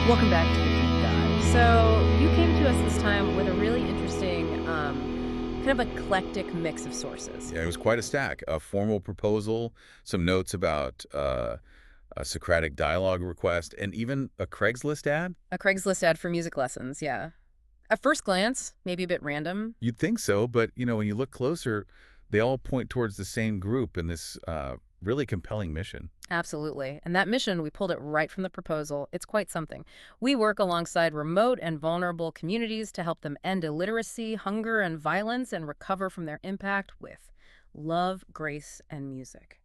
Welcome back to the Deep Dive. So you came to us this time with a really interesting, kind of eclectic mix of sources. Yeah, it was quite a stack. A formal proposal, some notes about a Socratic dialogue request, and even a Craigslist ad. A Craigslist ad for music lessons, yeah. At first glance, maybe a bit random. You'd think so, but when you look closer, they all point towards the same group in this really compelling mission. Absolutely. And that mission, we pulled it right from the proposal. It's quite something. We work alongside remote and vulnerable communities to help them end illiteracy, hunger, and violence and recover from their impact with love, grace, and music.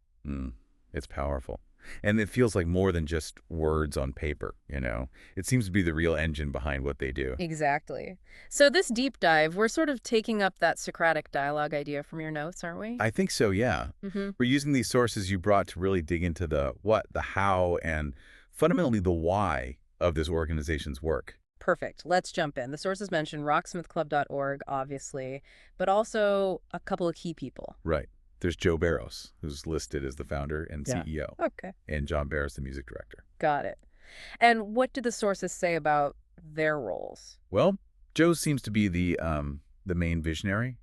It's powerful. And it feels like more than just words on paper. It seems to be the real engine behind what they do. Exactly. So this deep dive, we're sort of taking up that Socratic dialogue idea from your notes, aren't we? I think so, yeah. We're using these sources you brought to really dig into the what, the how, and fundamentally the why of this organization's work. Perfect. Let's jump in. The sources mentioned rocksmithclub.org, obviously, but also a couple of key people. Right. There's Joe Barros, who's listed as the founder and Yeah. CEO, Okay. and John Barros, the music director. Got it. And what do the sources say about their roles? Well, Joe seems to be the main visionary,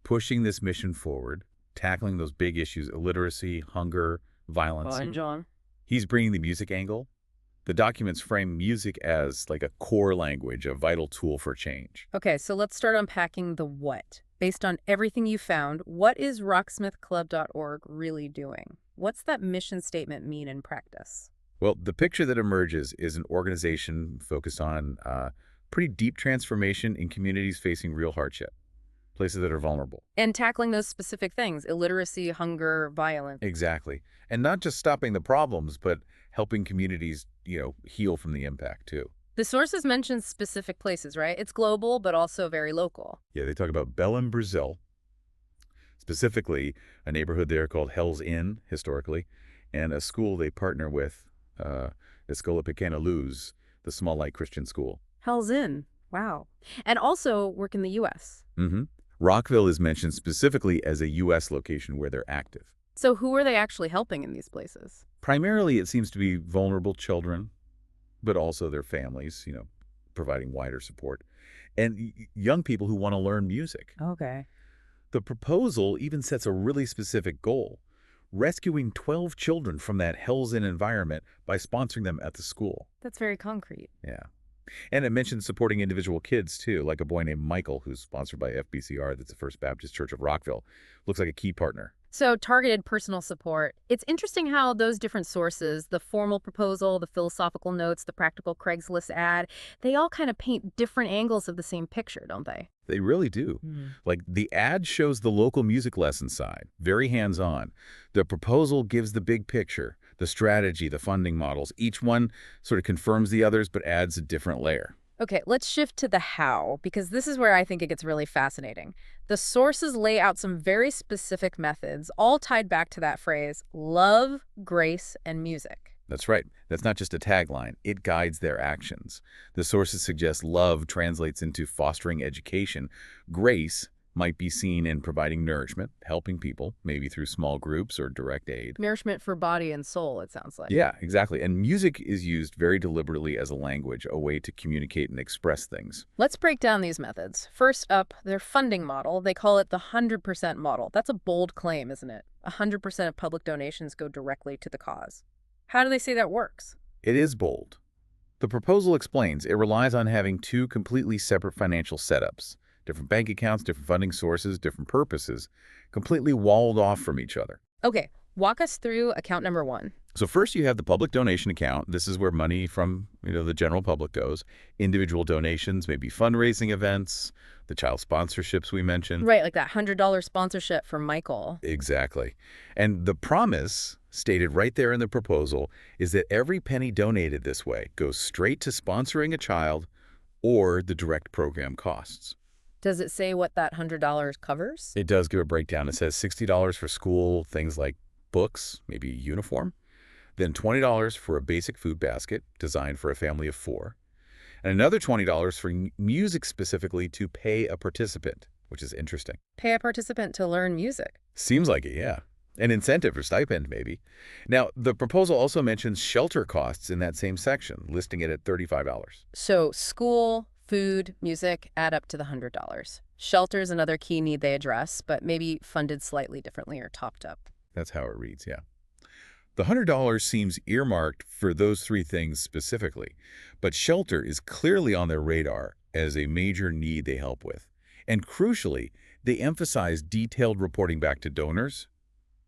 pushing this mission forward, tackling those big issues: illiteracy, hunger, violence. And John? He's bringing the music angle. The documents frame music as like a core language, a vital tool for change. Okay, so let's start unpacking the what. Based on everything you found, what is rocksmithclub.org really doing? What's that mission statement mean in practice? Well, the picture that emerges is an organization focused on pretty deep transformation in communities facing real hardship, places that are vulnerable. And tackling those specific things: illiteracy, hunger, violence. Exactly. And not just stopping the problems, but helping communities, heal from the impact, too. The sources mention specific places, right? It's global, but also very local. Yeah, they talk about Belém, Brazil, specifically a neighborhood there called Hell's Inn, historically, and a school they partner with, Escola Pequena Luz, the Small Light Christian School. Hell's Inn. Wow. And also work in the U.S. Rockville is mentioned specifically as a U.S. location where they're active. So who are they actually helping in these places? Primarily, it seems to be vulnerable children, but also their families, providing wider support, and young people who want to learn music. Okay. The proposal even sets a really specific goal: rescuing 12 children from that Hell's Inn environment by sponsoring them at the school. That's very concrete. Yeah. And it mentions supporting individual kids, too, like a boy named Michael, who's sponsored by FBCR, that's the First Baptist Church of Rockville. Looks like a key partner. So targeted personal support. It's interesting how those different sources, the formal proposal, the philosophical notes, the practical Craigslist ad, they all kind of paint different angles of the same picture, don't they? They really do. Like, the ad shows the local music lesson side, very hands-on. The proposal gives the big picture, the strategy, the funding models. Each one sort of confirms the others, but adds a different layer. Okay, let's shift to the how, because this is where I think it gets really fascinating. The sources lay out some very specific methods, all tied back to that phrase: love, grace, and music. That's right. That's not just a tagline. It guides their actions. The sources suggest love translates into fostering education. Grace might be seen in providing nourishment, helping people, maybe through small groups or direct aid. Nourishment for body and soul, it sounds like. Yeah, exactly. And music is used very deliberately as a language, a way to communicate and express things. Let's break down these methods. First up, their funding model. They call it the 100% model. That's a bold claim, isn't it? 100% of public donations go directly to the cause. How do they say that works? It is bold. The proposal explains it relies on having two completely separate financial setups. Different bank accounts, different funding sources, different purposes, completely walled off from each other. Okay, walk us through account number one. So first you have the public donation account. This is where money from the general public goes. Individual donations, maybe fundraising events, the child sponsorships we mentioned. Right, like that $100 sponsorship for Michael. Exactly. And the promise, stated right there in the proposal, is that every penny donated this way goes straight to sponsoring a child or the direct program costs. Does it say what that $100 covers? It does give a breakdown. It says $60 for school, things like books, maybe a uniform. Then $20 for a basic food basket designed for a family of 4. And another $20 for music specifically to pay a participant, which is interesting. Pay a participant to learn music. Seems like it, yeah. An incentive or stipend, maybe. Now, the proposal also mentions shelter costs in that same section, listing it at $35. So school, food, music add up to the $100. Shelter's another key need they address, but maybe funded slightly differently or topped up. That's how it reads, yeah. The $100 seems earmarked for those three things specifically, but shelter is clearly on their radar as a major need they help with. And crucially, they emphasize detailed reporting back to donors,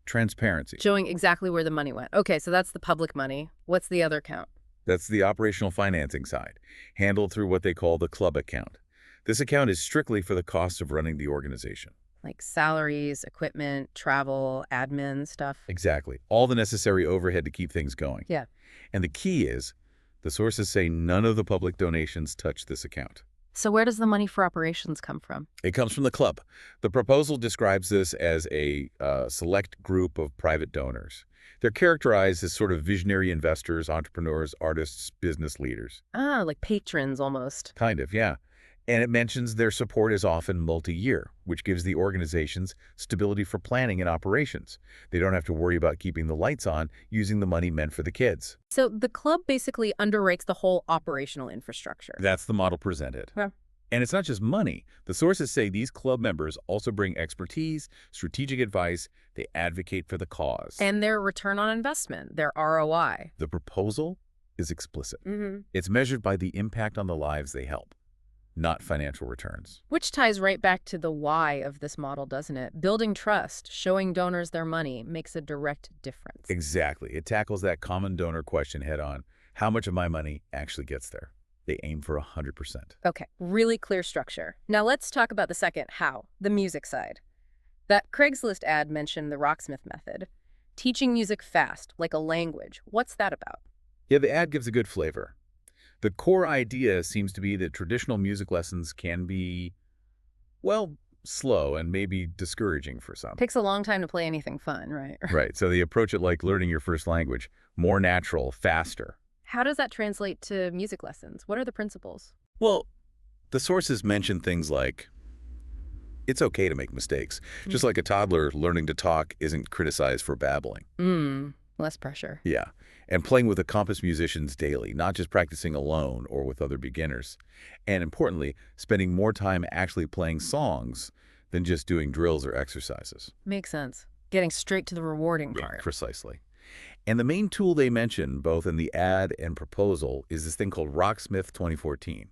transparency. Showing exactly where the money went. Okay, so that's the public money. What's the other count? That's the operational financing side, handled through what they call the club account. This account is strictly for the cost of running the organization. Like salaries, equipment, travel, admin stuff. Exactly. All the necessary overhead to keep things going. Yeah. And the key is, the sources say none of the public donations touch this account. So where does the money for operations come from? It comes from the club. The proposal describes this as a select group of private donors. They're characterized as sort of visionary investors, entrepreneurs, artists, business leaders. Ah, like patrons almost. Kind of, yeah. And it mentions their support is often multi-year, which gives the organizations stability for planning and operations. They don't have to worry about keeping the lights on using the money meant for the kids. So the club basically underwrites the whole operational infrastructure. That's the model presented. Yeah. And it's not just money. The sources say these club members also bring expertise, strategic advice, they advocate for the cause. And their return on investment, their ROI. The proposal is explicit. Mm-hmm. It's measured by the impact on the lives they help, not financial returns. Which ties right back to the why of this model, doesn't it? Building trust, showing donors their money makes a direct difference. Exactly. It tackles that common donor question head on. How much of my money actually gets there? They aim for 100%. Okay, really clear structure. Now let's talk about the second how, the music side. That Craigslist ad mentioned the Rocksmith method. Teaching music fast, like a language. What's that about? Yeah, the ad gives a good flavor. The core idea seems to be that traditional music lessons can be, well, slow and maybe discouraging for some. Takes a long time to play anything fun, right? Right, so they approach it like learning your first language, more natural, faster. How does that translate to music lessons? What are the principles? Well, the sources mention things like, it's okay to make mistakes. Just like a toddler learning to talk isn't criticized for babbling. Less pressure. Yeah, and playing with accomplished musicians daily, not just practicing alone or with other beginners. And importantly, spending more time actually playing songs than just doing drills or exercises. Makes sense. Getting straight to the rewarding part. Precisely. And the main tool they mention, both in the ad and proposal, is this thing called RockSmith 2014.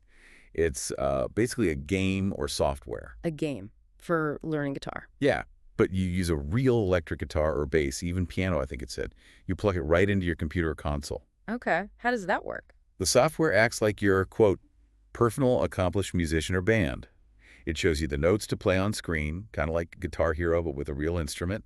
It's basically a game or software. A game for learning guitar. Yeah, but you use a real electric guitar or bass, even piano, I think it said. You plug it right into your computer or console. Okay. How does that work? The software acts like your, quote, personal accomplished musician or band. It shows you the notes to play on screen, kind of like Guitar Hero, but with a real instrument,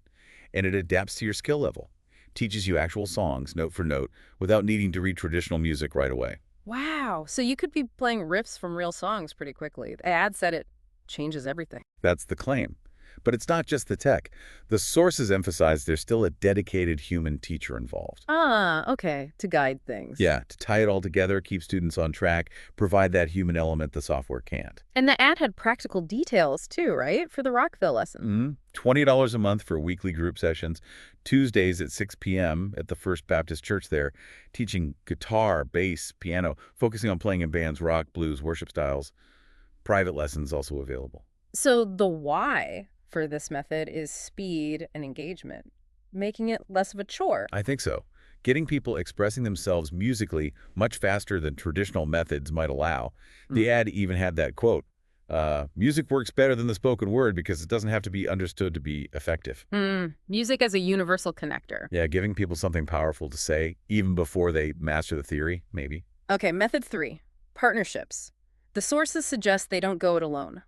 and it adapts to your skill level. Teaches you actual songs, note for note, without needing to read traditional music right away. Wow. So you could be playing riffs from real songs pretty quickly. The ad said it changes everything. That's the claim. But it's not just the tech. The sources emphasize there's still a dedicated human teacher involved. Ah, okay. To guide things. Yeah, to tie it all together, keep students on track, provide that human element the software can't. And the ad had practical details too, right? For the Rockville lesson. $20 a month for weekly group sessions, Tuesdays at 6 p.m. at the First Baptist Church there, teaching guitar, bass, piano, focusing on playing in bands, rock, blues, worship styles. Private lessons also available. So the why for this method is speed and engagement, making it less of a chore. I think so. Getting people expressing themselves musically much faster than traditional methods might allow. The ad even had that quote, music works better than the spoken word because it doesn't have to be understood to be effective. Music as a universal connector. Yeah, giving people something powerful to say, even before they master the theory, maybe. Okay, method 3, partnerships. The sources suggest they don't go it alone.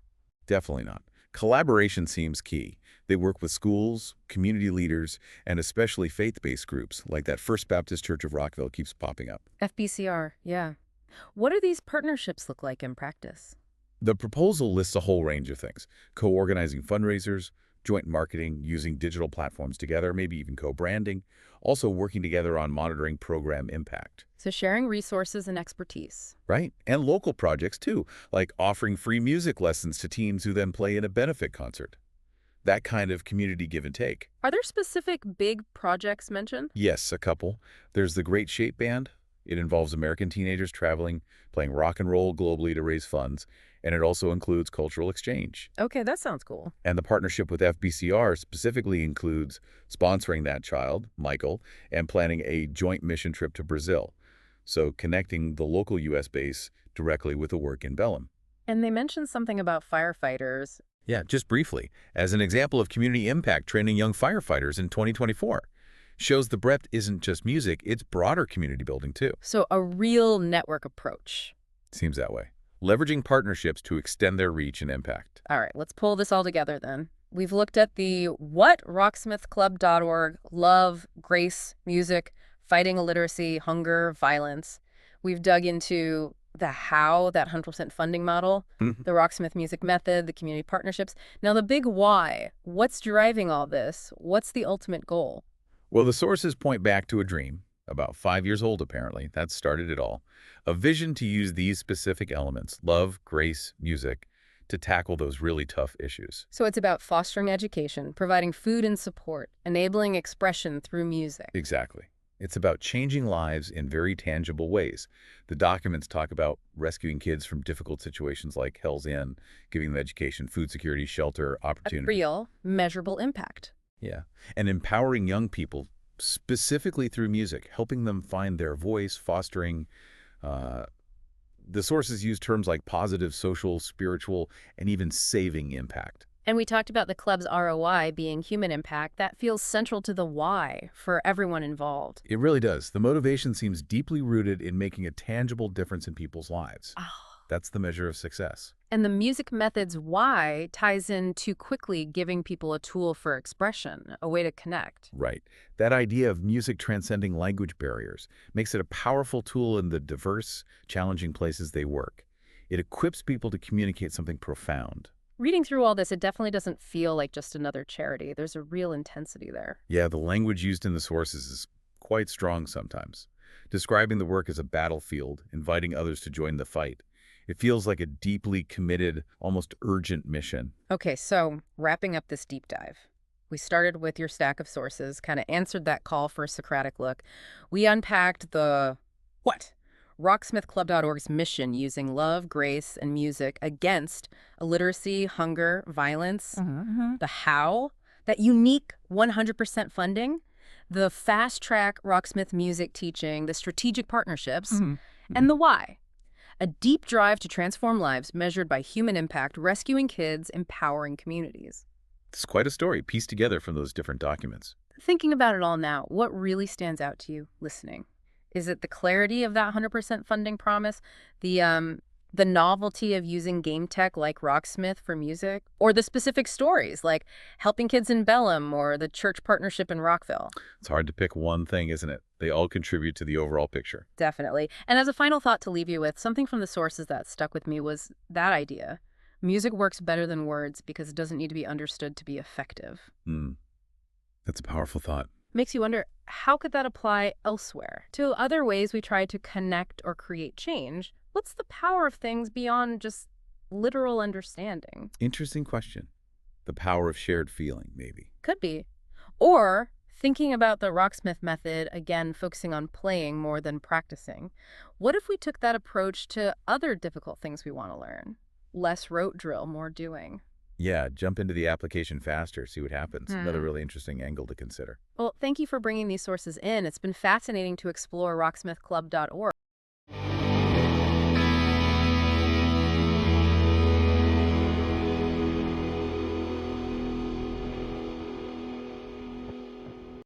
Definitely not. Collaboration seems key. They work with schools, community leaders, and especially faith-based groups, like that First Baptist Church of Rockville keeps popping up. FBCR, yeah. What do these partnerships look like in practice? The proposal lists a whole range of things. Co-organizing fundraisers, joint marketing, using digital platforms together, maybe even co-branding, also working together on monitoring program impact. So sharing resources and expertise. Right? And local projects, too, like offering free music lessons to teens who then play in a benefit concert. That kind of community give and take. Are there specific big projects mentioned? Yes, a couple. There's the Great Shape Band. It involves American teenagers traveling, playing rock and roll globally to raise funds, and it also includes cultural exchange. Okay, that sounds cool. And the partnership with FBCR specifically includes sponsoring that child, Michael, and planning a joint mission trip to Brazil. So connecting the local U.S. base directly with the work in Belém. And they mentioned something about firefighters. Yeah, just briefly, as an example of community impact training young firefighters in 2024. Shows the breadth isn't just music, it's broader community building too. So a real network approach. Seems that way. Leveraging partnerships to extend their reach and impact. All right, let's pull this all together then. We've looked at the what, RockSmithClub.org, love, grace, music, fighting illiteracy, hunger, violence. We've dug into the how, that 100% funding model, the Rocksmith music method, the community partnerships. Now the big why, what's driving all this? What's the ultimate goal? Well, the sources point back to a dream, about 5 years old apparently, that started it all. A vision to use these specific elements, love, grace, music, to tackle those really tough issues. So it's about fostering education, providing food and support, enabling expression through music. Exactly. It's about changing lives in very tangible ways. The documents talk about rescuing kids from difficult situations like Hell's Inn, giving them education, food security, shelter, A opportunity. real, measurable impact. Yeah. And empowering young people specifically through music, helping them find their voice, fostering the sources use terms like positive, social, spiritual, and even saving impact. And we talked about the club's ROI being human impact. That feels central to the why for everyone involved. It really does. The motivation seems deeply rooted in making a tangible difference in people's lives. Oh. That's the measure of success. And the music method's why ties in too quickly, giving people a tool for expression, a way to connect. Right. That idea of music transcending language barriers makes it a powerful tool in the diverse, challenging places they work. It equips people to communicate something profound. Reading through all this, it definitely doesn't feel like just another charity. There's a real intensity there. Yeah, the language used in the sources is quite strong sometimes, describing the work as a battlefield, inviting others to join the fight. It feels like a deeply committed, almost urgent mission. Okay, so wrapping up this deep dive. We started with your stack of sources, kind of answered that call for a Socratic look. We unpacked the what? RockSmithClub.org's mission using love, grace, and music against illiteracy, hunger, violence. The how, that unique 100% funding, the fast-track Rocksmith music teaching, the strategic partnerships, and the why. A deep drive to transform lives measured by human impact, rescuing kids, empowering communities. It's quite a story pieced together from those different documents. Thinking about it all now, what really stands out to you listening? Is it the clarity of that 100% funding promise, the novelty of using game tech like Rocksmith for music, or the specific stories like helping kids in Belém or the church partnership in Rockville? It's hard to pick one thing, isn't it? They all contribute to the overall picture. Definitely. And as a final thought to leave you with, something from the sources that stuck with me was that idea. Music works better than words because it doesn't need to be understood to be effective. That's a powerful thought. Makes you wonder, how could that apply elsewhere? To other ways we try to connect or create change, what's the power of things beyond just literal understanding? Interesting question. The power of shared feeling, maybe. Could be. Or thinking about the Rocksmith method, again, focusing on playing more than practicing. What if we took that approach to other difficult things we want to learn? Less rote drill, more doing. Yeah, jump into the application faster, see what happens. Another really interesting angle to consider. Well, thank you for bringing these sources in. It's been fascinating to explore rocksmithclub.org.